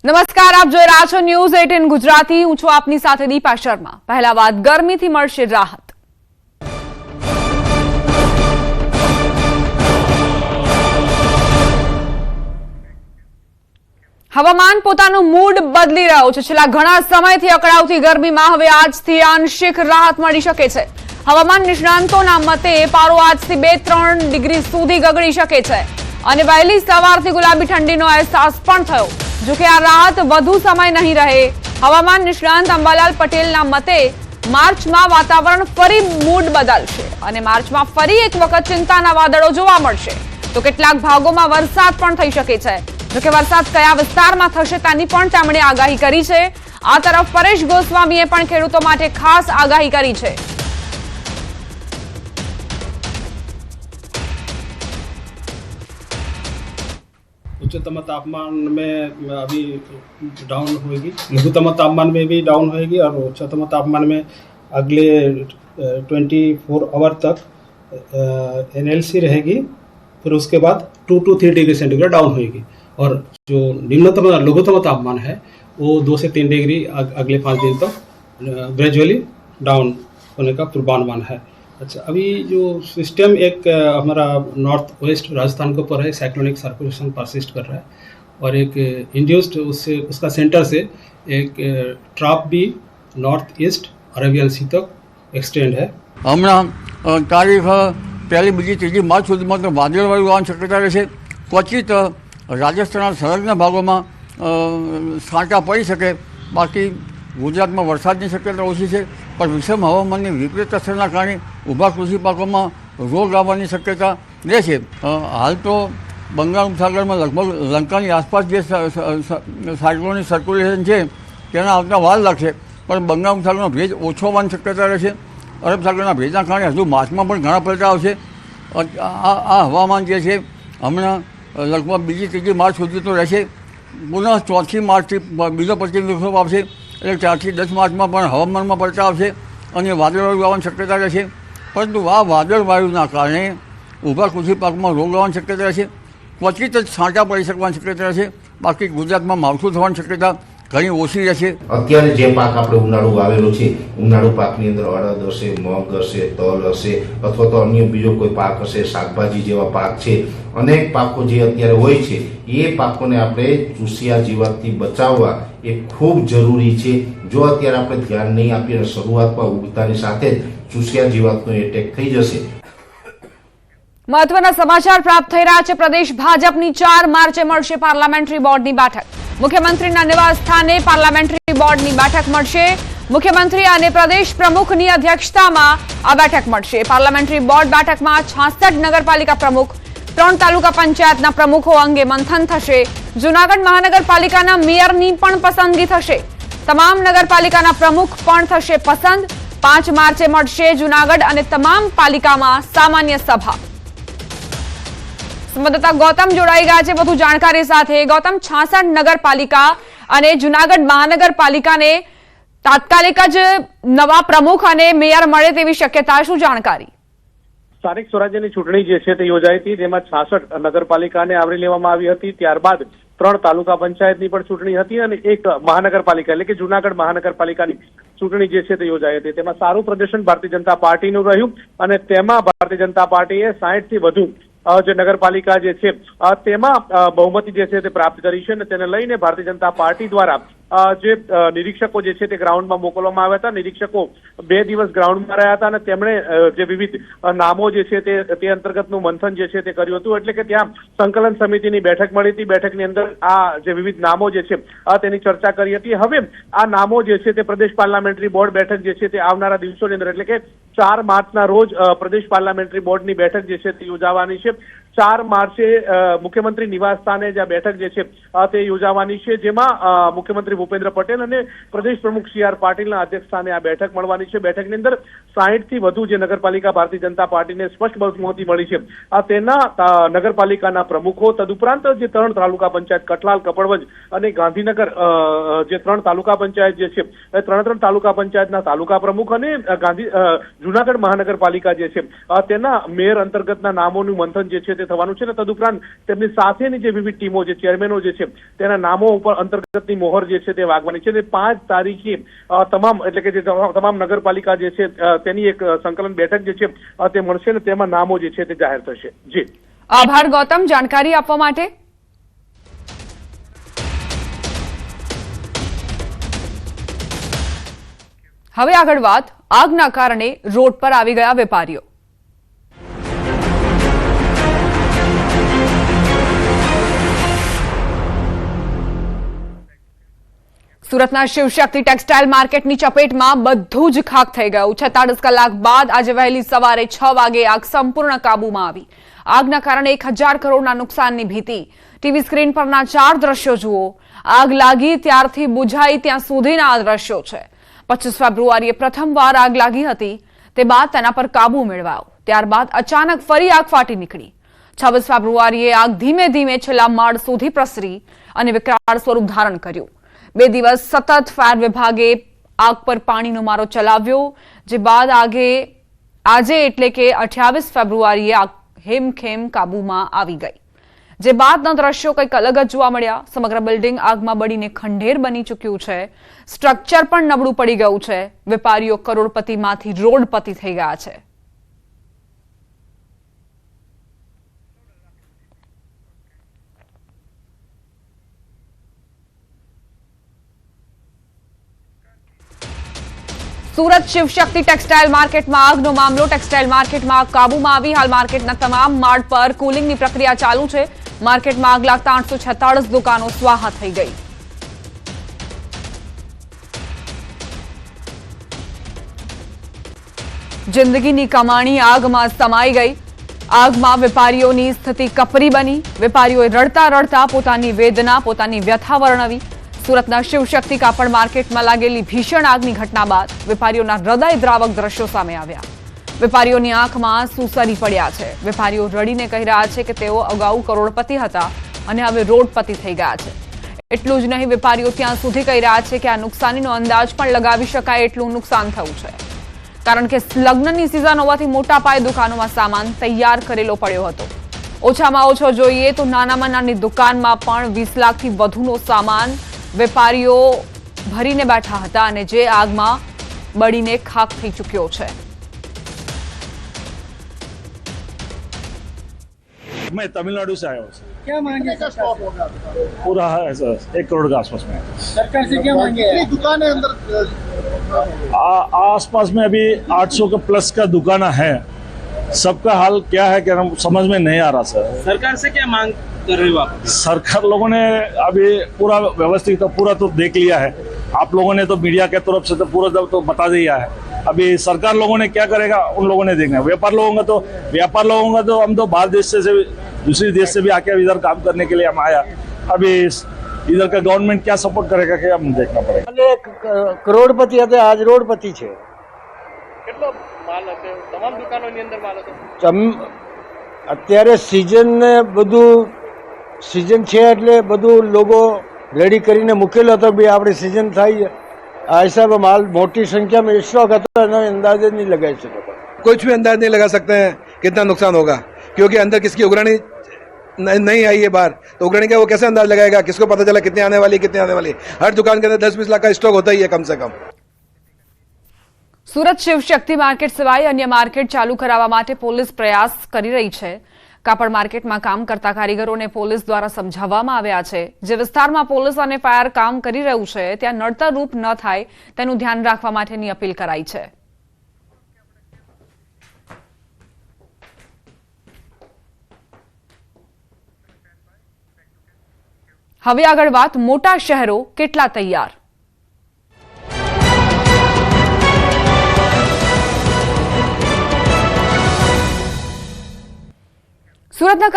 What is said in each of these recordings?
નમસ્કાર, આપ જોઈ રહ્યા છો ન્યૂઝ 18 ગુજરાતી। હું છું આપની સાથે દીપા શર્મા। પહેલા વાત ગરમીથી મળશે રાહત। હવામાન પોતાનું મૂડ બદલી રહ્યો છે। છેલ્લા ઘણા સમયથી અકળાવતી ગરમીમાં હવે આજથી આંશિક રાહત મળી શકે છે। હવામાન નિષ્ણાંતોના મતે પારો આજથી 2-3 ડિગ્રી સુધી ગગડી શકે છે અને વહેલી સવારથી ગુલાબી ઠંડીનો અહેસાસ પણ થયો। જો કે આ રાહત વધુ સમય નહીં રહે। હવામાન નિષ્ણાંત અંબાલાલ પટેલના મતે માર્ચમાં વાતાવરણ ફરી મૂડ બદલશે અને માર્ચમાં ફરી એક વખત ચિંતાના વાદળો જોવા મળશે તો કેટલાક ભાગોમાં વરસાદ પણ થઈ શકે છે। જો કે વરસાદ કયા વિસ્તારમાં થશે તેની પણ તેમણે આગાહી કરી છે। આ તરફ પરેશ ગોસ્વામીએ પણ ખેડૂતો માટે ખાસ આગાહી કરી છે। उच्चतम तापमान में अभी डाउन होगी, लघुतम तापमान में भी डाउन होगी और उच्चतम तापमान में अगले 24 आवर तक एनएलसी रहेगी। फिर उसके बाद 2 to 3 डिग्री सेंटीग्रेड डाउन होगी और जो निम्नतम लघुतम तापमान है वो 2 से 3 डिग्री अगले 5 दिन तक ग्रेजुअली डाउन होने का पूर्वानुमान है। अच्छा, अभी जो सिस्टम एक हमारा नॉर्थ वेस्ट राजस्थान के ऊपर है, साइक्लोनिक सर्कुलेशन परसिस्ट कर रहा है और एक इंड्यूस्ड उससे उसका सेंटर से एक ट्रॉप भी नॉर्थ ईस्ट अरेबियन सी तक एक्सटेंड है। हमણાં તારીખ 1, 2, 3 માર્ચ સુધીમાં તો વાદળવાળું આવવાની શક્યતા રહેશે। ક્વચિત રાજસ્થાનના સરહદના ભાગોમાં છાંટા પડી શકે, બાકી ગુજરાતમાં વરસાદની શક્યતા ઓછી છે। પણ વિષમ હવામાનની વિપરીત અસરના કારણે ઊભા કૃષિ પાકોમાં રોગ આવવાની શક્યતા રહેશે। હાલ તો બંગાળ ઉપસાગરમાં લગભગ લંકાની આસપાસ જે સાયક્લોનિક સર્ક્યુલેશન છે તેના આવતા વાર લાગશે, પણ બંગાળ ઉપસાગરનો ભેજ ઓછો હોવાની શક્યતા રહેશે। અરબ સાગરના ભેજના કારણે હજુ માર્ચમાં પણ ઘણા પલટા આવશે। આ હવામાન જે છે હમણાં લગભગ 2-3 માર્ચ સુધી તો રહેશે। પુનઃ 4 માર્ચથી બીજો પશ્ચિમ વિક્ષોભ આવશે, એટલે 4 થી 10 માર્ચમાં પણ હવામાનમાં પલટા આવશે અને વાદળવાયુ આવવાની શક્યતા રહેશે। પરંતુ આ વાદળવાયુના કારણે ઊભા કૃષિ પાકમાં રોગ આવવાની શક્યતા રહેશે। ક્વચિત જ છાંટા પડી શકવાની શક્યતા રહેશે, બાકી ગુજરાતમાં માવઠું થવાની શક્યતા ઘણી ઓછી રહેશે। અત્યારે જે પાક આપણે ઉનાળુ વાવેલો છે, ઉનાળુ પાકની અંદર અડદ હશે, મગ હશે, તલ હશે અથવા તો અન્ય બીજો કોઈ પાક હશે, શાકભાજી જેવા પાક છે, અનેક પાકો જે અત્યારે હોય છે એ પાકોને આપણે ચૂસિયા જીવાતથી બચાવવા એ ખૂબ જરૂરી છે। જો અત્યારે આપણે ધ્યાન નહીં આપીએ અને શરૂઆતમાં ઉગતાની સાથે જ ચૂસિયા જીવાતનો એટેક થઈ જશે। મહત્વના સમાચાર પ્રાપ્ત થઈ રહ્યા છે। પ્રદેશ ભાજપની 4 માર્ચે મળશે પાર્લામેન્ટરી બોર્ડની બેઠક। મુખ્યમંત્રીના નિવાસ સ્થાને પાર્લામેન્ટરી બોર્ડની બેઠક મળશે। મુખ્યમંત્રી અને પ્રદેશ પ્રમુખની અધ્યક્ષતામાં આ બેઠક મળશે। પાર્લામેન્ટરી બોર્ડ બેઠકમાં 66 નગરપાલિકા પ્રમુખ, 3 તાલુકા પંચાયતના પ્રમુખો અંગે મંથન થશે। જૂનાગઢ મહાનગરપાલિકાના મેયરની પણ પસંદગી થશે। તમામ નગરપાલિકાના પ્રમુખ પણ થશે પસંદ। 5 માર્ચે મળશે જૂનાગઢ અને તમામ પાલિકામાં સામાન્ય સભા। સંવાદદાતા ગૌતમ જોડાઈ ગયા છે વધુ જાણકારી સાથે। ગૌતમ, 66 નગરપાલિકા અને જૂનાગઢ મહાનગરપાલિકાને તાત્કાલિક જ નવા પ્રમુખ અને મેયર મળે તેવી શક્યતા, શું જાણકારી? સ્થાનિક સ્વરાજ્યની ચૂંટણી જે છે તે યોજાઈ હતી, જેમાં 66 નગરપાલિકાને આવરી લેવામાં આવી હતી। ત્યારબાદ 3 તાલુકા પંચાયતની પણ ચૂંટણી હતી અને એક મહાનગરપાલિકા એટલે કે જૂનાગઢ મહાનગરપાલિકાની ચૂંટણી જે છે તે યોજાઈ હતી। તેમાં સારું પ્રદર્શન ભારતીય જનતા પાર્ટીનું રહ્યું અને તેમાં ભારતીય જનતા પાર્ટીએ 60 થી વધુ જે નગરપાલિકા જે છે તેમાં બહુમતી જે છે તે પ્રાપ્ત કરી છે અને તેને લઈને ભારતીય જનતા પાર્ટી દ્વારા જે નિરીક્ષકો જે છે તે ગ્રાઉન્ડમાં મોકલવામાં આવ્યા હતા। નિરીક્ષકો 2 દિવસ ગ્રાઉન્ડમાં રહ્યા હતા અને તેમણે જે વિવિધ નામો જે છે તે અંતર્ગતનું મંથન જે છે તે કર્યું હતું। એટલે કે ત્યાં સંકલન સમિતિની બેઠક મળી હતી। બેઠકની અંદર આ જે વિવિધ નામો જે છે તેની ચર્ચા કરી હતી। હવે આ નામો જે છે તે પ્રદેશ પાર્લામેન્ટરી બોર્ડ બેઠક જે છે તે આવનારા દિવસોની અંદર એટલે કે 4 માર્ચના રોજ પ્રદેશ પાર્લામેન્ટરી બોર્ડની બેઠક જે છે તે યોજાવાની છે। 4 માર્ચે મુખ્યમંત્રી નિવાસ સ્થાને જે બેઠક જે છે તે યોજાવાની છે, જેમાં મુખ્યમંત્રી ભૂપેન્દ્ર પટેલ અને પ્રદેશ પ્રમુખ CR પાટીલના અધ્યક્ષ સ્થાને આ બેઠક મળવાની છે। બેઠકની અંદર 60 થી વધુ જે નગરપાલિકા ભારતીય જનતા પાર્ટીને સ્પષ્ટ બહુમતી મળી છે તેના નગરપાલિકાના પ્રમુખો, તદુપરાંત જે 3 તાલુકા પંચાયત કઠલાલ, કપડવંજ અને ગાંધીનગર જે 3 તાલુકા પંચાયત જે છે એ 3 તાલુકા પંચાયતના તાલુકા પ્રમુખ અને જૂનાગઢ મહાનગરપાલિકા જે છે તેના મેયર અંતર્ગતના નામોનું મંથન જે છે તે થવાનું છે. અને તદુપરાંત તેમની સાથેની જે વિવિધ ટીમો, જે ચેરમેનો જે છે તેના નામો ઉપર અંતર્ગતની મોહર જે છે તે વાગવાની છે. અને 5 તારીખે તમામ એટલે કે જે તમામ નગરપાલિકા જે છે તેની એક સંકલન બેઠક જે છે તે મળશે અને તેમાં નામો જે છે તે જાહેર થશે. જી આભાર ગૌતમ જાણકારી આપવા માટે. હવે આગળ વાત, આગના કારણે રોડ પર આવી ગયા વેપારીઓ. સુરતના શિવશક્તિ ટેક્સટાઇલ માર્કેટની ચપેટમાં બધું જ ખાખ થઈ ગયું. 46 કલાક બાદ આજે વહેલી સવારે 6 વાગે આગ સંપૂર્ણ કાબૂમાં આવી. આગના કારણે 1000 કરોડના નુકસાનની ભીતિ. ટીવી સ્ક્રીન પરના 4 દ્રશ્યો જુઓ. આગ લાગી ત્યારથી બુઝાઈ ત્યાં સુધીના આ દ્રશ્યો છે. 25 ફેબ્રુઆરીએ પ્રથમવાર આગ લાગી હતી, તે બાદ તેના પર કાબુ મેળવાયો. ત્યારબાદ અચાનક ફરી આગ ફાટી નીકળી. 26 ફેબ્રુઆરીએ આગ ધીમે ધીમે છેલ્લા માળ સુધી પ્રસરી અને વિકરાળ સ્વરૂપ ધારણ કર્યું. 2 દિવસ સતત ફાયર વિભાગે આગ પર પાણીનો મારો ચલાવ્યો, જે બાદ આજે એટલે કે 28 ફેબ્રુઆરીએ આગ હેમખેમ કાબૂમાં આવી ગઈ. જે બાદના દ્રશ્યો કંઈક અલગ જ જોવા મળ્યા. સમગ્ર બિલ્ડિંગ આગમાં બળીને ખંડેર બની ચૂક્યું છે. સ્ટ્રક્ચર પણ નબળું પડી ગયું છે. વેપારીઓ કરોડપતિમાંથી રોડપતિ થઈ ગયા છે. સુરત શિવશક્તિ ટેક્સટાઇલ માર્કેટમાં આગનો મામલો. ટેક્સટાઇલ માર્કેટમાં આગ કાબૂમાં આવી. હાલ માર્કેટના તમામ માળ પર કુલિંગની પ્રક્રિયા ચાલુ છે. માર્કેટમાં આગ લાગતા 846 દુકાનો સ્વાહા થઈ ગઈ. જિંદગીની કમાણી આગમાં સમાઈ ગઈ. આગમાં વેપારીઓની સ્થિતિ કપરી બની. વેપારીઓએ રડતા રડતા પોતાની વેદના, પોતાની વ્યથા વર્ણવી. સુરતના શિવશક્તિ કાપડ માર્કેટમાં લાગેલી ભીષણ આગની ઘટના બાદ વેપારીઓના હૃદયદ્રાવક દ્રશ્યો સામે આવ્યા. વેપારીઓની આંખમાં આંસુ સરી પડ્યા છે. વેપારીઓ રડીને કહી રહ્યા છે કે તેઓ અગાઉ કરોડપતિ હતા અને હવે રોડપતિ થઈ ગયા છે. એટલું જ નહીં, વેપારીઓ ત્યાં સુધી કહી રહ્યા છે કે આ નુકસાનીનો અંદાજ પણ લગાવી શકાય એટલું નુકસાન થયું છે. કારણ કે લગ્નની સિઝન હોવાથી મોટા પાયે દુકાનોમાં સામાન તૈયાર કરેલો પડ્યો હતો. ઓછામાં ઓછો જોઈએ તો નાનામાં નાની દુકાનમાં પણ 20 લાખથી વધુનો સામાન વેપારીઓ ભરીને બેઠા હતા અને જે આગમાં બળીને ખાખ થઈ ચૂક્યો છે. मैं तमिलनाडु से आया हूँ। क्या मांगे स्टॉक होगा? पूरा है सर 1 करोड़ के आसपास में। सरकार से क्या मांगे? कितनी दुकानें अंदर? आसपास में अभी 800 का प्लस का दुकान है। सबका हाल क्या है क्या समझ में नहीं आ रहा सर। सरकार से क्या मांग कर रहे हो आप? सरकार लोगों ने अभी पूरा व्यवस्थित तो पूरा तो देख लिया है। आप लोगों ने तो मीडिया के तरफ से तो पूरा तो बता दिया है। अभी सरकार लोगों ने क्या करेगा उन लोगों ने देखना है। व्यापार लोगों का तो हम तो बाहर देश से दूसरे देश से भी आके इधर काम करने के लिए हम आया। अभी इधर का गवर्नमेंट क्या सपोर्ट करेगा क्या हम देखना पड़ेगा। કરોડપતિ હતા, આજ રોડપતિ છે. કેટલો માલ હશે? તમામ દુકાનોની અંદર માલ હતો? અત્યારે સિઝન ને બધું સિઝન છે એટલે બધું લોકો રેડી કરીને મૂકેલો હતો. બી આપણી સિઝન થાય આ હિસાબે માલ મોટી સંખ્યામાં સ્ટોક હતો, એનો અંદાજ જ નહીં લગાવી શકો. कुछ भी अंदाज नहीं लगा सकते हैं कितना नुकसान होगा, क्योंकि अंदर किसकी उगरानी नहीं आई है बाहर, तो उगरानी का वो कैसे अंदाज लगाएगा? किसको पता चला कितने आने वाली कितने आने वाली? हर दुकान के अंदर 10-20 लाख का स्टॉक होता ही है कम से कम. સુરત શિવશક્તિ માર્કેટ સિવાય અન્ય માર્કેટ ચાલુ કરાવવા માટે પોલીસ પ્રયાસ કરી રહી છે. કાપડ માર્કેટમાં કામ કરતા કારીગરોને પોલીસ દ્વારા સમજાવવામાં આવ્યા છે. જે વિસ્તારમાં પોલીસ અને ફાયર કામ કરી રહ્યું છે ત્યાં નડતરરૂપ ન થાય તેનું ધ્યાન રાખવા માટેની અપીલ કરાઈ છે. હવે આગળ વાત, મોટા શહેરો કેટલા તૈયાર? સુરતના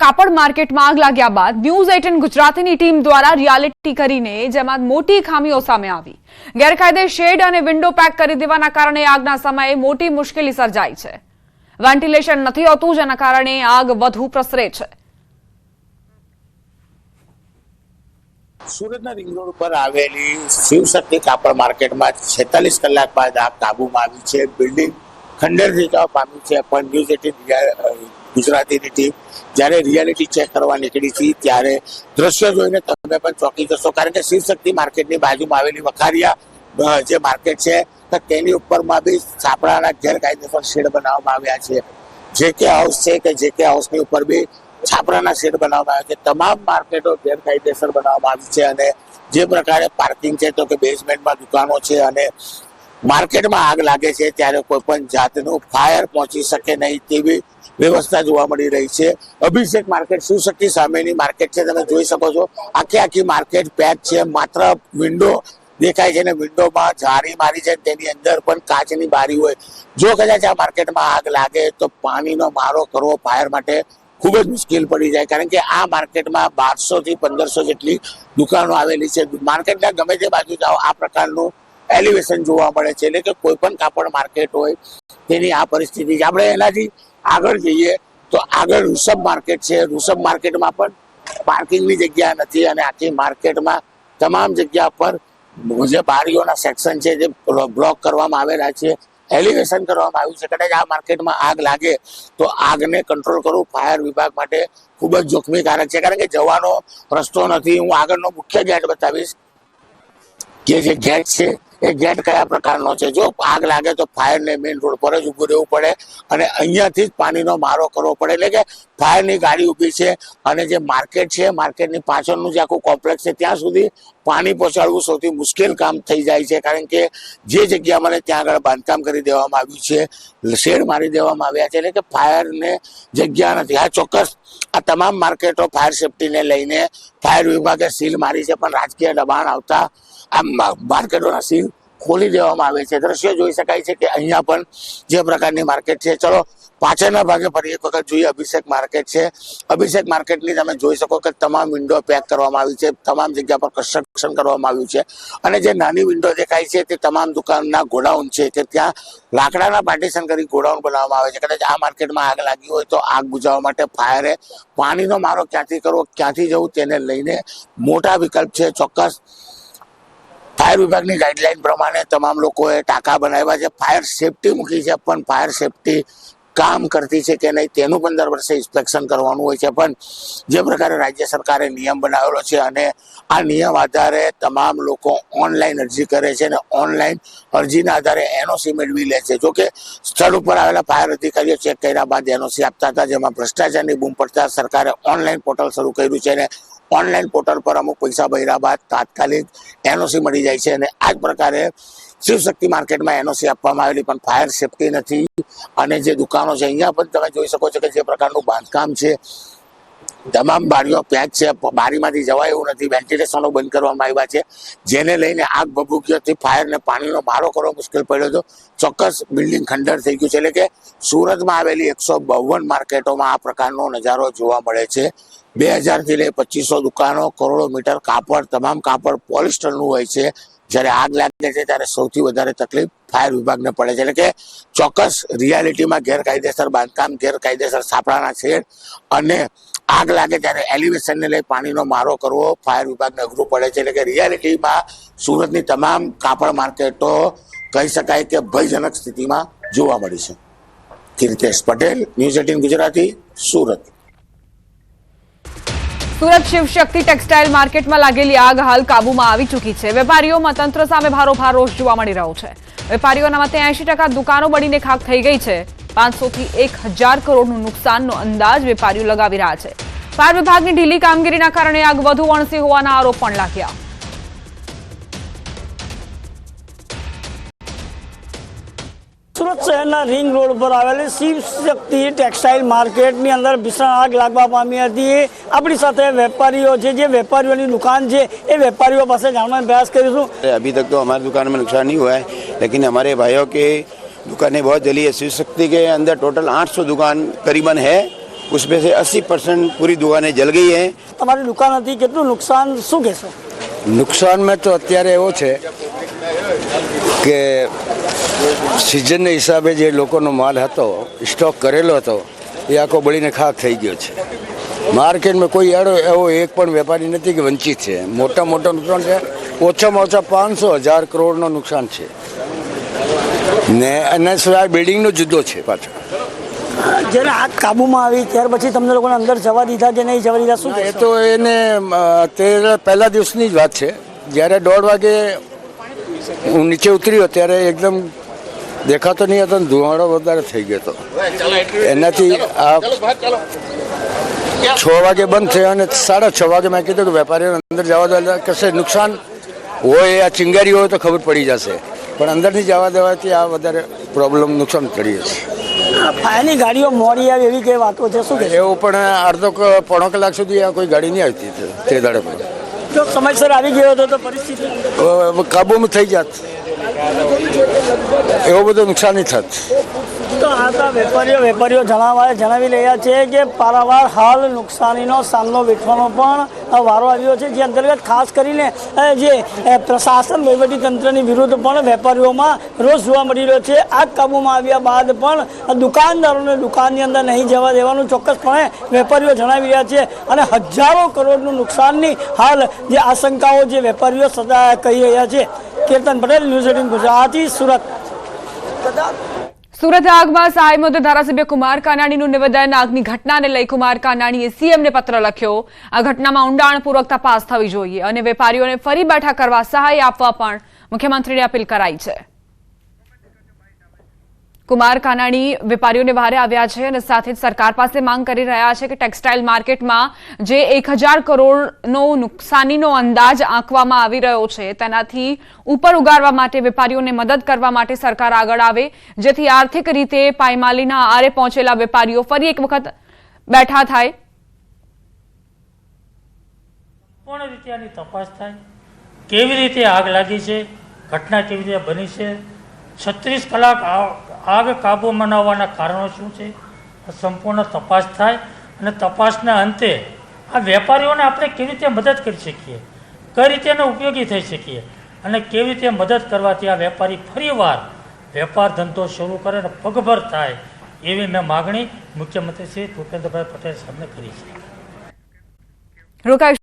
કાપડ માર્કેટમાં આગ લાગ્યા બાદ ન્યૂઝ 18 ગુજરાતીની ટીમ દ્વારા રિયાલિટી કરીને જેમાં મોટી ખામીઓ સામે આવી. ગેરકાયદે શેડ અને વિન્ડો પેક કરી દેવાના કારણે આગના સમયે મોટી મુશ્કેલી સર્જાઈ છે. વેન્ટિલેશન નથી હોતું, જેના કારણે આગ વધુ પ્રસરે છે. સુરતના રિંગ રોડ પર આવેલી શિવશક્તિ કાપડ માર્કેટમાં 46 કલાક બાદ આગ કાબૂમાં આવી છે. બિલ્ડિંગ ખંડેર થઈ જવા પામી છે, પણ ન્યૂઝ 18 ગુજરાતીની ટીમ જ્યારે રિયાલિટી ચેક કરવા નીકળી હતી ત્યારે દ્રશ્ય જોઈને તમે પણ ચોંકી જશો, કારણ કે શિવશક્તિ માર્કેટની બાજુમાં આવેલી વખારિયા જે માર્કેટ છે તો તેની ઉપરમાં બી છાપરાના ગેરકાયદેસર શેડ બનાવવામાં આવ્યા છે. JK હાઉસ છે કે JK હાઉસની ઉપર બી છાપરાના શેડ બનાવવામાં આવ્યા છે. તમામ માર્કેટો ગેરકાયદેસર બનાવવામાં આવી છે અને જે પ્રકારે પાર્કિંગ છે તો કે બેઝમેન્ટમાં દુકાનો છે અને માર્કેટમાં આગ લાગે છે ત્યારે કોઈ પણ જાતનું ફાયર પહોંચી શકે નહીં તેવી વ્યવસ્થા જોવા મળી રહી છે. અભિષેક માર્કેટ શિવશક્તિ સામેની માર્કેટ છે, તમે જોઈ શકો છો આખી માર્કેટ પેક છે, માત્ર વિન્ડો દેખાય છે ને વિન્ડોમાં જારી મારી છે, તેની અંદર પણ કાચની બારી હોય. જો કદાચ આ માર્કેટમાં આગ લાગે તો પાણીનો મારો કરવો ફાયર માટે ખૂબ જ મુશ્કેલ પડી જાય, કારણ કે આ માર્કેટમાં 1200 થી 1500 જેટલી દુકાનો આવેલી છે. માર્કેટના ગમે તે બાજુ જાઓ આ પ્રકારનું એલિવેશન જોવા મળે છે, એટલે કે કોઈ પણ કાપડ માર્કેટ હોય તેની આ પરિસ્થિતિ છે. આપણે એનાથી આગળ જઈએ તો આગળ ઋષભ માર્કેટ છે. ઋષભ માર્કેટમાં પણ પાર્કિંગની જગ્યા નથી અને આખી માર્કેટમાં તમામ જગ્યા પર જે બારીઓના સેક્શન છે જે બ્લોક કરવામાં આવેલા છે, એલિવેશન કરવામાં આવ્યું છે. કદાચ આ માર્કેટમાં આગ લાગે તો આગને કંટ્રોલ કરવું ફાયર વિભાગ માટે ખૂબ જ જોખમીકારક છે, કારણ કે જવાનો રસ્તો નથી. હું આગળનો મુખ્ય ગેટ બતાવીશ કે જે ગેટ છે એ ગેટ કયા પ્રકારનો છે. જો આગ લાગે તો ફાયરને મેઇન રોડ પર જ ઊભું રહેવું પડે અને અહીંયાથી જ પાણીનો મારો કરવો પડે, એટલે કે ફાયરની ગાડી ઊભી છે અને જે માર્કેટ છે માર્કેટની પાછળનું જે આખું કોમ્પ્લેક્સ છે ત્યાં સુધી પાણી પહોંચાડવું સૌથી મુશ્કેલ કામ થઈ જાય છે, કારણ કે જે જગ્યા મને ત્યાં આગળ બાંધકામ કરી દેવામાં આવ્યું છે, શેડ મારી દેવામાં આવ્યા છે, એટલે કે ફાયરને જગ્યા નથી. આ ચોક્કસ આ તમામ માર્કેટો ફાયર સેફટીને લઈને ફાયર વિભાગે સીલ મારી છે, પણ રાજકીય દબાણ આવતા આ માર્કેટોના સીલ ખોલી દેવામાં આવે છે. દ્રશ્ય જોઈ શકાય છે કે અહીંયા પણ જે પ્રકારની માર્કેટ છે. ચલો પાછળના ભાગે ફરી એક વખત જોઈએ. અભિષેક માર્કેટ છે. અભિષેક માર્કેટની તમે જોઈ શકો કે તમામ વિન્ડો પેક કરવામાં આવી છે, તમામ જગ્યા પર કન્સ્ટ્રક્શન કરવામાં આવ્યું છે અને જે નાની વિન્ડો દેખાય છે તે તમામ દુકાનના ગોડાઉન છે કે ત્યાં લાકડાના પાર્ટીશન કરી ગોડાઉન બનાવવામાં આવે છે. કદાચ આ માર્કેટમાં આગ લાગી હોય તો આગ બુઝાવવા માટે ફાયરે પાણીનો મારો ક્યાંથી કરવો, ક્યાંથી જવું તેને લઈને મોટા વિકલ્પ છે. ચોક્કસ ફાયર વિભાગની ગાઈડલાઈન પ્રમાણે તમામ લોકોએ ટાંકા બનાવ્યા છે, ફાયર સેફટી મૂકી છે, પણ ફાયર સેફટી કામ કરતી છે કે નહીં તેનું 15 વર્ષે ઇન્સ્પેક્શન કરવાનું હોય છે. પણ જે પ્રકારે રાજ્ય સરકારે નિયમ બનાવેલો છે અને આ નિયમ આધારે તમામ લોકો ઓનલાઈન અરજી કરે છે અને ઓનલાઈન અરજીના આધારે એનઓસી મેળવી લે છે. જોકે સ્થળ ઉપર આવેલા ફાયર અધિકારીઓ ચેક કર્યા બાદ એનઓસી આપતા હતા, જેમાં ભ્રષ્ટાચારની બૂમ પડતા સરકારે ઓનલાઈન પોર્ટલ શરૂ કર્યું છે અને ઓનલાઈન પોર્ટલ પર અમુક પૈસા ભર્યા બાદ તાત્કાલિક એનઓસી મળી જાય છે અને આ જ પ્રકારે શિવશક્તિ માર્કેટમાં એનઓસી આપવામાં આવેલી પણ ફાયર સેફટી નથી. અને જે દુકાનો છે અહીંયા પણ તમે જોઈ શકો છો કે જે પ્રકારનું બાંધકામ છે, તમામ બારીઓ પેક છે, બારીમાંથી જવાય એવું નથી, વેન્ટિલેશનો બંધ કરવામાં આવ્યા છે, જેને લઈને આગ ભભૂકીઓથી ફાયરને પાણીનો મારો કરવો મુશ્કેલ પડ્યો હતો. ચોક્કસ બિલ્ડિંગ ખંડર થઈ ગયું છે, એટલે કે સુરતમાં આવેલી 152 માર્કેટોમાં આ પ્રકારનો નજારો જોવા મળે છે. 2000 થી લઈ 2500 દુકાનો, કરોડો મીટર કાપડ, તમામ કાપડ પોલિસ્ટરનું હોય છે. જ્યારે આગ લાગે છે ત્યારે સૌથી વધારે તકલીફ ફાયર વિભાગને પડે છે, એટલે કે ચોક્કસ રિયાલિટીમાં ગેરકાયદેસર બાંધકામ, ગેરકાયદેસર છાપરાના શેડ અને આગ લાગે ત્યારે એલિવેશનને લઈ પાણીનો મારો કરવો ફાયર વિભાગને અઘરું પડે છે. એટલે કે રિયાલિટીમાં સુરતની તમામ કાપડ માર્કેટો કહી શકાય કે ભયજનક સ્થિતિમાં જોવા મળી છે. કીર્તેશ પટેલ, ન્યૂઝ 18 ગુજરાતી, સુરત. સુરત શિવશક્તિ ટેક્સટાઇલ માર્કેટમાં લાગેલી આગ હાલ કાબુમાં આવી ચૂકી છે. વેપારીઓમાં તંત્ર સામે ભારોભાર રોષ જોવા મળી રહ્યો છે. વેપારીઓના મતે 80% દુકાનો બળીને ખાખ થઈ ગઈ છે. 500 થી 1000 કરોડનું નુકસાનનો અંદાજ વેપારીઓ લગાવી રહ્યા છે. ફાયર વિભાગની ઢીલી કામગીરીના કારણે આગ વધુ વણસી હોવાના આરોપ પણ લાગ્યા. સુરત શહેરના રિંગ રોડ પર આવેલી શિવશક્તિ ટેક્સટાઇલ માર્કેટની અંદર ભીષણ આગ લાગવા પામી હતી. આપણી સાથે વેપારીઓ છે, જે વેપારીઓની દુકાન છે એ વેપારીઓ પાસે જાણવાનો પ્રયાસ કરીશું. अभी तक तो हमारी दुकान में नुकसान नहीं हुआ है, लेकिन हमारे भाइयों के दुकानें बहुत जली है. शिवशक्ति के अंदर टोटल 800 दुकान करीबन है, उसमें से 80% पूरी दुकानें जल गई हैं. તમારી દુકાન હતી, કેટલું નુકસાન શું કહેશો? નુકસાનમાં તો અત્યારે એવો છે કે સિઝનના હિસાબે જે લોકોનો માલ હતો, સ્ટોક કરેલો હતો, એ આખો બળીને ખાખ થઈ ગયો છે. માર્કેટમાં કોઈ એવો એક પણ વેપારી નથી કે વંચિત છે. મોટા નુકસાન છે, ઓછામાં ઓછા 500,000 કરોડનો નુકસાન છે ને એના સિવાય બિલ્ડિંગનો જુદો છે પાછો. જ્યારે આગ કાબૂમાં આવી ત્યાર પછી તમને લોકોને અંદર જવા દીધા કે નહીં જવા દીધા, શું એ તો એને તે પહેલા દિવસની જ વાત છે. જ્યારે 1:30 વાગે હું નીચે ઉતર્યો ત્યારે એકદમ દેખાતો નહીં હતો, ધુવાડો વધારે થઈ ગયો હતો. એનાથી આ 6 વાગે બંધ થયો અને 6:30 વાગે મેં કીધું કે વેપારીઓને અંદર જવા દો, કશે નુકસાન હોય, આ ચિંગારી હોય તો ખબર પડી જશે, પણ અંદર નહીં જવા દેવાથી આ વધારે પ્રોબ્લેમ નુકસાન કરીએ છીએ. ફાયરની ગાડીઓ મોડી આવી એવી કઈ વાતો છે, શું કે એવું પણ અડધો પોણો કલાક સુધી આ કોઈ ગાડી નહીં આવતી તે દાડે પછી. જો સમયસર આવી ગયો હતો તો પરિસ્થિતિ કાબૂમાં થઈ જાત, એવું બધું નુકસાન નહીં થાત. તો આ તો વેપારીઓ જણાવી રહ્યા છે કે પારાવાર હાલ નુકસાનીનો સામનો વેઠવાનો પણ વારો આવ્યો છે, જે અંતર્ગત ખાસ કરીને જે પ્રશાસન વહીવટીતંત્રની વિરુદ્ધ પણ વેપારીઓમાં રોષ જોવા મળી રહ્યો છે. આગ કાબૂમાં આવ્યા બાદ પણ દુકાનદારોને દુકાનની અંદર નહીં જવા દેવાનું ચોક્કસપણે વેપારીઓ જણાવી રહ્યા છે અને હજારો કરોડનું નુકસાનની હાલ જે આશંકાઓ જે વેપારીઓ સદા કહી રહ્યા છે. કેતન પટેલ, ન્યૂઝ 18 ગુજરાતી, સુરત. સુરત આગમાં સહાય મુદ્દે ધારાસભ્ય કુમાર કાનાણીનું નિવેદન. આગની ઘટનાને લઈ કુમાર કાનાણીએ સીએમને પત્ર લખ્યો. આ ઘટનામાં ઊંડાણપૂર્વક તપાસ થવી જોઈએ અને વેપારીઓને ફરી બેઠા કરવા સહાય આપવા પણ મુખ્યમંત્રીને અપીલ કરાઈ છે. કુમાર કાનાણી વેપારીઓને વહારે આવ્યા છે અને સાથે જ સરકાર પાસે માંગ કરી રહ્યા છે કે ટેક્સટાઇલ માર્કેટમાં જે 1000 કરોડનો નુકસાનીનો અંદાજ આંકવામાં આવી રહ્યો છે તેનાથી ઉપર ઉગારવા માટે વેપારીઓને મદદ કરવા માટે સરકાર આગળ આવે, જેથી આર્થિક રીતે પાયમાલીના આરે પહોંચેલા વેપારીઓ ફરી એક વખત બેઠા થાય. પૂર્ણ રીતે આની તપાસ થાય, કેવી રીતે આગ લાગી છે, ઘટના કેવી રીતે બની છે, 36 કલાક આગ કાબૂમાં ન આવવાના કારણો શું છે, સંપૂર્ણ તપાસ થાય અને તપાસના અંતે આ વેપારીઓને આપણે કેવી રીતે મદદ કરી શકીએ, કઈ રીતે એનો ઉપયોગી થઈ શકીએ અને કેવી રીતે મદદ કરવાથી આ વેપારી ફરીવાર વેપાર ધંધો શરૂ કરે અને પગભર થાય એવી મેં માગણી મુખ્યમંત્રી શ્રી ભૂપેન્દ્રભાઈ પટેલ સાહેબને કરી છે.